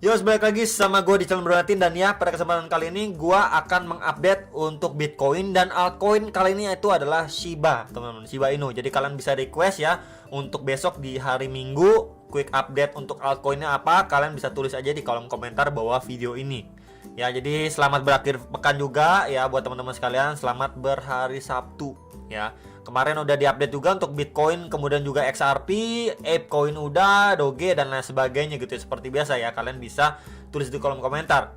Yo, balik lagi sama gue di channel Bronatin. Dan ya, pada kesempatan kali ini gue akan mengupdate untuk Bitcoin dan altcoin. Kali ini itu adalah Shiba, teman-teman, Shiba Inu. Jadi kalian bisa request ya untuk besok di hari Minggu quick update untuk altcoinnya apa. Kalian bisa tulis aja di kolom komentar bawah video ini. Ya, jadi selamat berakhir pekan juga ya buat teman-teman sekalian. Selamat berhari Sabtu ya. Kemarin udah diupdate juga untuk Bitcoin, kemudian juga XRP, ApeCoin udah, Doge dan lain sebagainya gitu ya. Seperti biasa ya, kalian bisa tulis di kolom komentar.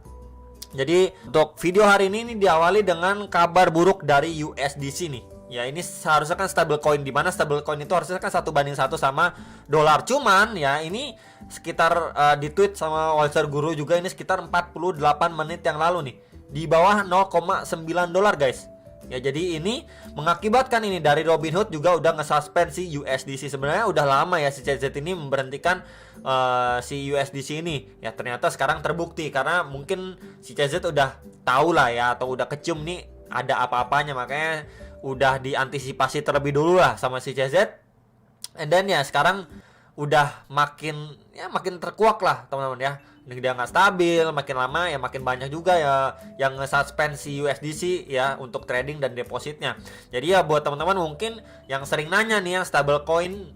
Jadi untuk video hari ini diawali dengan kabar buruk dari USDC nih. Ya, ini seharusnya kan stablecoin, di mana stablecoin itu harusnya kan 1:1 sama dolar. Cuman ya ini sekitar di tweet sama Walter Guru juga, ini sekitar 48 menit yang lalu nih, di bawah 0,9 dolar guys. Ya, jadi ini mengakibatkan ini dari Robinhood juga udah nge-suspend si USDC. Sebenarnya udah lama ya si CZ ini memberhentikan si USDC ini. Ya, ternyata sekarang terbukti karena mungkin si CZ udah tahu lah ya, atau udah kecium nih ada apa-apanya, makanya udah diantisipasi terlebih dulu lah sama si CZ. And then ya sekarang udah makin terkuak lah teman-teman ya. Dia nggak stabil, makin lama ya makin banyak juga ya yang nge-suspend si USDC ya untuk trading dan depositnya. Jadi ya buat teman-teman mungkin yang sering nanya nih yang stablecoin,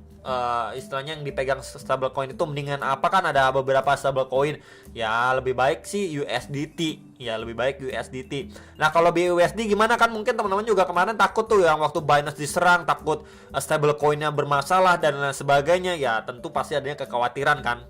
istilahnya yang dipegang stablecoin itu mendingan apa, kan ada beberapa stablecoin ya, lebih baik sih USDT ya, lebih baik USDT. Nah, kalau BUSD gimana, kan mungkin teman-teman juga kemarin takut tuh yang waktu Binance diserang, takut stablecoinnya bermasalah dan lain sebagainya ya, tentu pasti adanya kekhawatiran kan.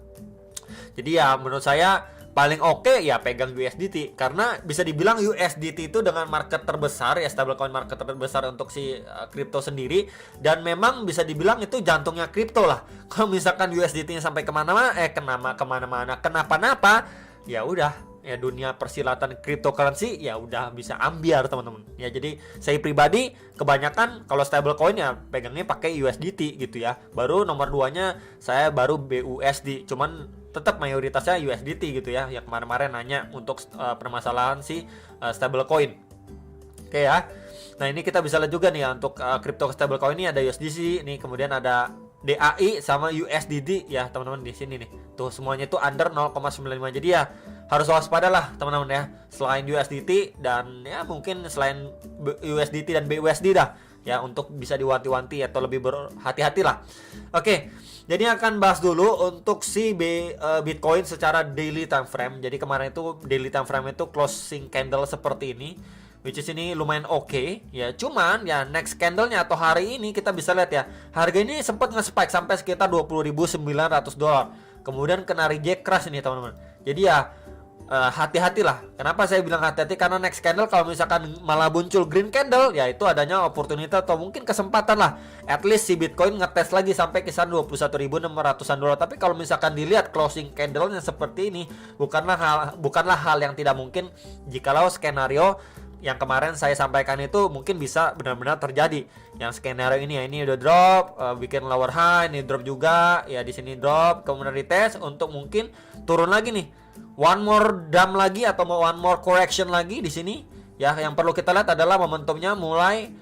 Jadi ya menurut saya paling oke ya pegang USDT, karena bisa dibilang USDT itu dengan market terbesar ya, stablecoin market terbesar untuk si kripto sendiri, dan memang bisa dibilang itu jantungnya kripto lah. Kalau misalkan USDT-nya sampai kemana-mana, kenapa-napa, ya udah ya dunia persilatan cryptocurrency ya udah bisa ambiar teman-teman ya. Jadi saya pribadi kebanyakan kalau stablecoin ya pegangnya pakai USDT gitu ya, baru nomor 2-nya saya baru BUSD, cuman tetap mayoritasnya USDT gitu ya, yang kemarin-kemarin nanya untuk permasalahan si stablecoin. Oke ya. Nah, ini kita bisa lihat juga nih ya, untuk crypto stablecoin ini ada USDC nih, kemudian ada DAI sama USDD ya teman-teman di sini nih. Tuh semuanya itu under 0,95. Jadi ya harus waspada lah teman-teman ya. Selain USDT dan ya mungkin selain USDT dan BUSD dah ya, untuk bisa diwanti-wanti atau lebih berhati-hati lah. Oke. Jadi akan bahas dulu untuk si Bitcoin secara daily time frame. Jadi kemarin itu daily time frame itu closing candle seperti ini, which is ini lumayan oke ya. Cuman ya next candle-nya atau hari ini kita bisa lihat ya, harga ini sempat nge-spike sampai sekitar 20.900 dolar. Kemudian kena reject crash ini teman-teman. Jadi ya hati-hatilah. Kenapa saya bilang hati-hati? Karena next candle kalau misalkan malah muncul green candle, ya itu adanya opportunity atau mungkin kesempatan lah. At least si Bitcoin ngetes lagi sampai kisaran 21.600-an dolar. Tapi kalau misalkan dilihat closing candle-nya seperti ini, bukanlah hal yang tidak mungkin jikalau skenario yang kemarin saya sampaikan itu mungkin bisa benar-benar terjadi. Yang skenario ini ya, ini udah drop, bikin lower high, ini drop juga, ya di sini drop, kemudian retest untuk mungkin turun lagi nih. One more dump lagi atau one more correction lagi di sini. Ya, yang perlu kita lihat adalah momentumnya mulai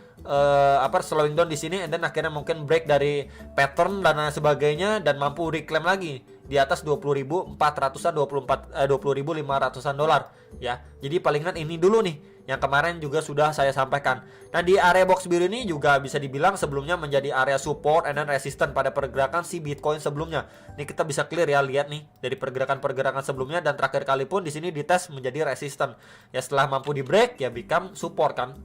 slowing down di sini, and then akhirnya mungkin break dari pattern dan lain sebagainya dan mampu reclaim lagi di atas 20.400-an, 20.500-an dolar ya. Jadi palingan ini dulu nih yang kemarin juga sudah saya sampaikan. Nah, di area box biru ini juga bisa dibilang sebelumnya menjadi area support and then resistance pada pergerakan si Bitcoin sebelumnya. Ini kita bisa clear ya, lihat nih dari pergerakan sebelumnya, dan terakhir kali pun di sini dites menjadi resistance. Ya, setelah mampu di break ya become support kan.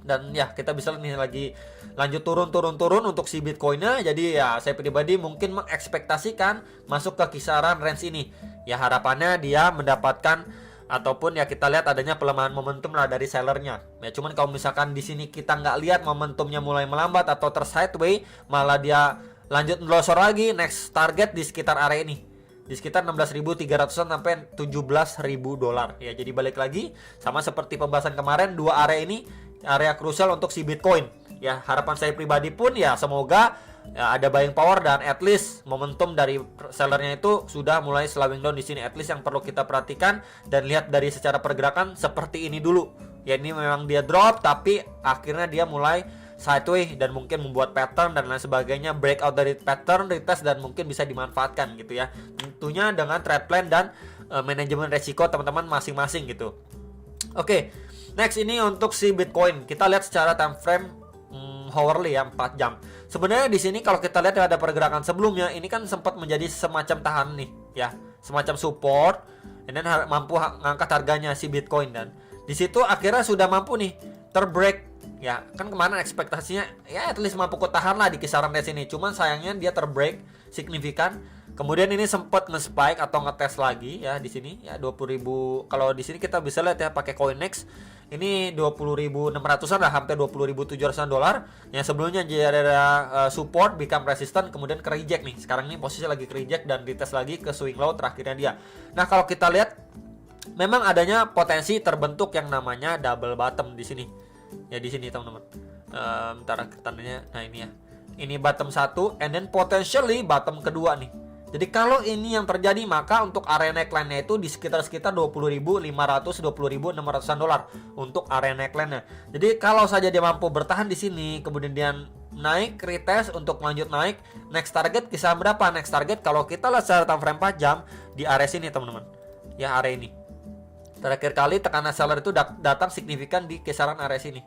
Dan ya kita bisa lihat nih lagi lanjut turun untuk si Bitcoinnya. Jadi ya saya pribadi mungkin mengekspektasikan masuk ke kisaran range ini. Ya harapannya dia mendapatkan ataupun ya kita lihat adanya pelemahan momentum lah dari sellernya. Ya cuman kalau misalkan di sini kita nggak lihat momentumnya mulai melambat atau tersideways, malah dia lanjut melosor lagi, next target di sekitar area ini, di sekitar 16.300-an sampai 17.000 dolar. Ya jadi balik lagi sama seperti pembahasan kemarin, dua area ini area krusial untuk si Bitcoin. Ya harapan saya pribadi pun ya semoga ya, ada buying power dan at least momentum dari sellernya itu sudah mulai slowing down di sini. At least yang perlu kita perhatikan dan lihat dari secara pergerakan seperti ini dulu. Ya ini memang dia drop tapi akhirnya dia mulai sideways dan mungkin membuat pattern dan lain sebagainya, breakout dari pattern, retest dan mungkin bisa dimanfaatkan gitu ya. Tentunya dengan trade plan dan manajemen resiko teman-teman masing-masing gitu. Oke, next ini untuk si Bitcoin. Kita lihat secara time frame hourly ya, 4 jam. Sebenarnya di sini kalau kita lihat ada pergerakan sebelumnya, ini kan sempat menjadi semacam tahan nih ya, semacam support, dan mampu ngangkat harganya si Bitcoin, dan di situ akhirnya sudah mampu nih terbreak ya. Kan kemarin ekspektasinya ya at least mampu ketahan lah di kisaran di sini. Cuman sayangnya dia terbreak signifikan. Kemudian ini sempat nge-spike atau ngetes lagi ya di sini ya 20.000. Kalau di sini kita bisa lihat ya pakai CoinEx ini 20.600-an lah, hampir 20.700-an dolar. Yang sebelumnya jadi ada support, become resistant, kemudian ke reject nih. Sekarang ini posisi lagi ke reject dan dites lagi ke swing low terakhirnya dia. Nah, kalau kita lihat memang adanya potensi terbentuk yang namanya double bottom di sini. Ya di sini teman-teman. Bentar tandanya. Nah, ini ya. Ini bottom 1 and then potentially bottom kedua nih. Jadi kalau ini yang terjadi, maka untuk area neckline-nya itu di sekitar 20.500, 20.600-an dolar untuk area neckline-nya. Jadi kalau saja dia mampu bertahan di sini, kemudian dia naik, retest untuk lanjut naik, next target kisah berapa? Next target kalau kita lihat secara time frame 4 jam di area sini teman-teman. Ya area ini. Terakhir kali tekanan seller itu datang signifikan di kisaran area sini.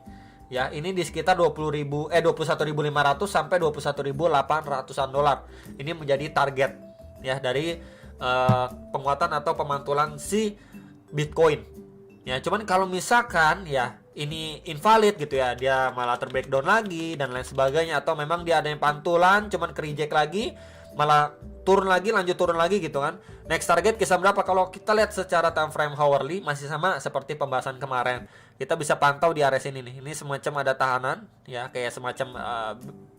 Ya, ini di sekitar 21.500 sampai 21.800-an dolar. Ini menjadi target ya dari penguatan atau pemantulan si Bitcoin. Ya, cuman kalau misalkan ya ini invalid gitu ya, dia malah terbreakdown lagi dan lain sebagainya, atau memang dia ada yang pantulan cuman ke reject lagi, malah turun lagi, lanjut turun lagi gitu kan. Next target kisah berapa? Kalau kita lihat secara time frame hourly masih sama seperti pembahasan kemarin. Kita bisa pantau di area sini nih. Ini semacam ada tahanan ya, kayak semacam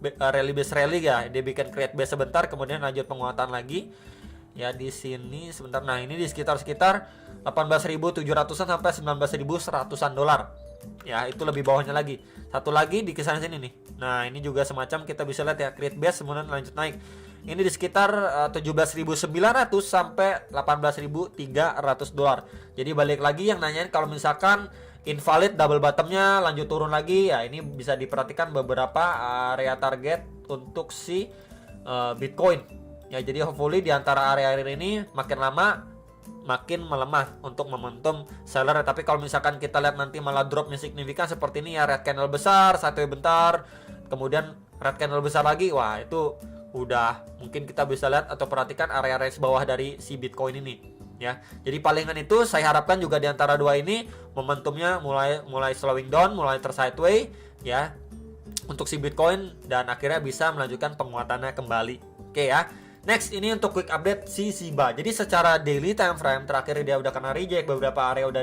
rally base rally ya. Dia bikin create base sebentar, kemudian lanjut penguatan lagi. Ya di sini sebentar. Nah, ini di sekitar 18.700-an sampai 19.100-an dolar. Ya, itu lebih bawahnya lagi. Satu lagi di kisaran sini nih. Nah, ini juga semacam kita bisa lihat ya, create base kemudian lanjut naik. Ini di sekitar 17.900 sampai 18.300 dolar. Jadi balik lagi yang nanyain kalau misalkan invalid double bottomnya lanjut turun lagi ya, ini bisa diperhatikan beberapa area target untuk si Bitcoin. Ya, jadi hopefully di antara area-area ini makin lama makin melemah untuk momentum seller. Tapi kalau misalkan kita lihat nanti malah dropnya signifikan seperti ini ya, red candle besar, satu bentar, kemudian red candle besar lagi, wah itu udah mungkin kita bisa lihat atau perhatikan area-area bawah dari si Bitcoin ini ya. Jadi palingan itu saya harapkan juga di antara dua ini momentumnya mulai slowing down, mulai tersideway ya untuk si Bitcoin, dan akhirnya bisa melanjutkan penguatannya kembali. Oke ya. Next ini untuk quick update si SIBA. Jadi secara daily time frame terakhir dia udah kena reject, beberapa area udah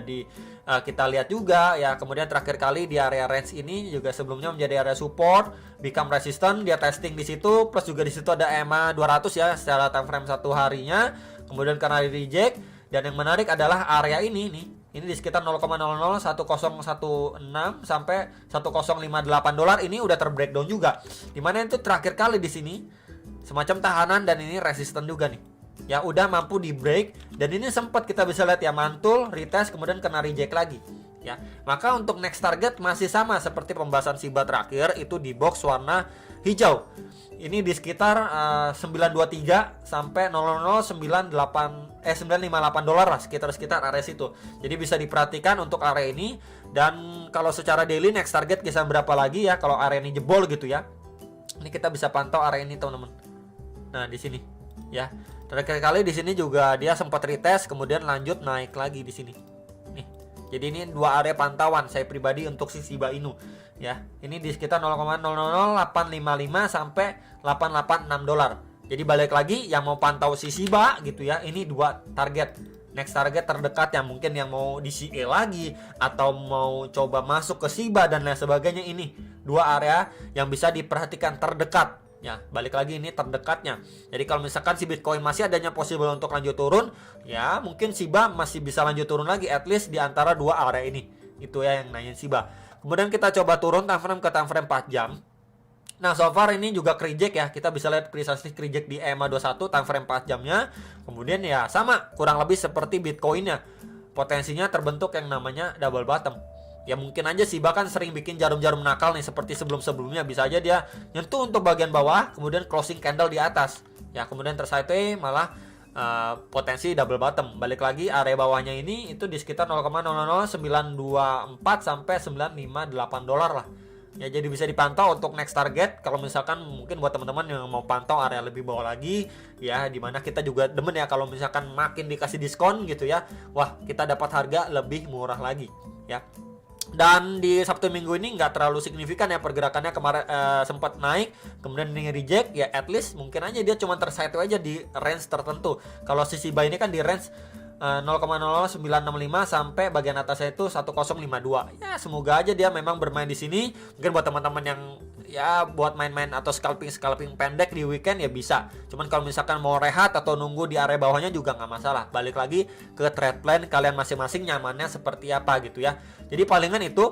kita lihat juga ya. Kemudian terakhir kali di area range ini juga sebelumnya menjadi area support, become resistant, dia testing di situ, plus juga di situ ada EMA 200 ya secara time frame satu harinya. Kemudian kena reject, dan yang menarik adalah area ini nih. Ini di sekitar 0,001016 sampai 1058 dolar, ini udah terbreakdown juga. Dimana itu terakhir kali di sini semacam tahanan dan ini resisten juga nih. Ya udah mampu di break, dan ini sempat kita bisa lihat ya mantul, retest, kemudian kena reject lagi. Ya, maka untuk next target masih sama seperti pembahasan SIBA terakhir, itu di box warna hijau. Ini di sekitar 923 sampai 958 dolar lah, sekitar area situ. Jadi bisa diperhatikan untuk area ini. Dan kalau secara daily next target kisah berapa lagi ya kalau area ini jebol gitu ya. Ini kita bisa pantau area ini teman-teman. Nah, di sini ya. Terakhir kali di sini juga dia sempat retest kemudian lanjut naik lagi di sini. Nih. Jadi ini dua area pantauan saya pribadi untuk si Shiba Inu ya. Ini di sekitar 0,00855 sampai 886 dolar. Jadi balik lagi yang mau pantau si Shiba gitu ya, ini dua target. Next target terdekat yang mungkin yang mau di CA lagi atau mau coba masuk ke Shiba dan lain sebagainya, ini dua area yang bisa diperhatikan terdekat. Ya, balik lagi ini terdekatnya. Jadi kalau misalkan si Bitcoin masih adanya possible untuk lanjut turun, ya mungkin SIBA masih bisa lanjut turun lagi at least di antara dua area ini. Itu ya yang nanyain SIBA. Kemudian kita coba turun time frame ke time frame 4 jam. Nah, so far ini juga reject ya. Kita bisa lihat precisely reject di EMA 21 time frame 4 jamnya. Kemudian ya sama, kurang lebih seperti Bitcoinnya. Potensinya terbentuk yang namanya double bottom. Ya mungkin aja sih bahkan sering bikin jarum-jarum nakal nih seperti sebelum-sebelumnya, bisa aja dia nyentuh untuk bagian bawah kemudian closing candle di atas. Ya kemudian tersideways malah potensi double bottom. Balik lagi area bawahnya ini itu di sekitar 0,00924 sampai 958 dolar lah. Ya, jadi bisa dipantau untuk next target. Kalau misalkan mungkin buat teman-teman yang mau pantau area lebih bawah lagi, ya dimana kita juga demen ya kalau misalkan makin dikasih diskon gitu ya, wah kita dapat harga lebih murah lagi ya. Dan di Sabtu Minggu ini nggak terlalu signifikan ya pergerakannya, kemarin sempat naik kemudian ini reject ya, at least mungkin aja dia cuma tersideways aja di range tertentu. Kalau si Shiba ini kan di range 0,00965 sampai bagian atasnya itu 1052. Ya semoga aja dia memang bermain di sini. Mungkin buat teman-teman yang ya buat main-main atau scalping pendek di weekend ya bisa. Cuman kalau misalkan mau rehat atau nunggu di area bawahnya juga nggak masalah. Balik lagi ke trade plan kalian masing-masing nyamannya seperti apa gitu ya. Jadi palingan itu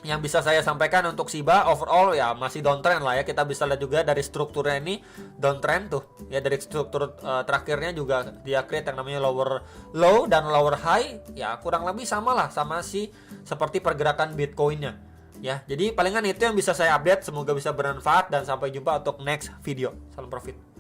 yang bisa saya sampaikan untuk Shiba. Overall ya masih downtrend lah ya. Kita bisa lihat juga dari strukturnya ini downtrend tuh ya, dari struktur terakhirnya juga dia create yang namanya lower low dan lower high ya, kurang lebih sama lah sama seperti pergerakan Bitcoinnya ya. Jadi palingan itu yang bisa saya update, semoga bisa bermanfaat dan sampai jumpa untuk next video. Salam profit.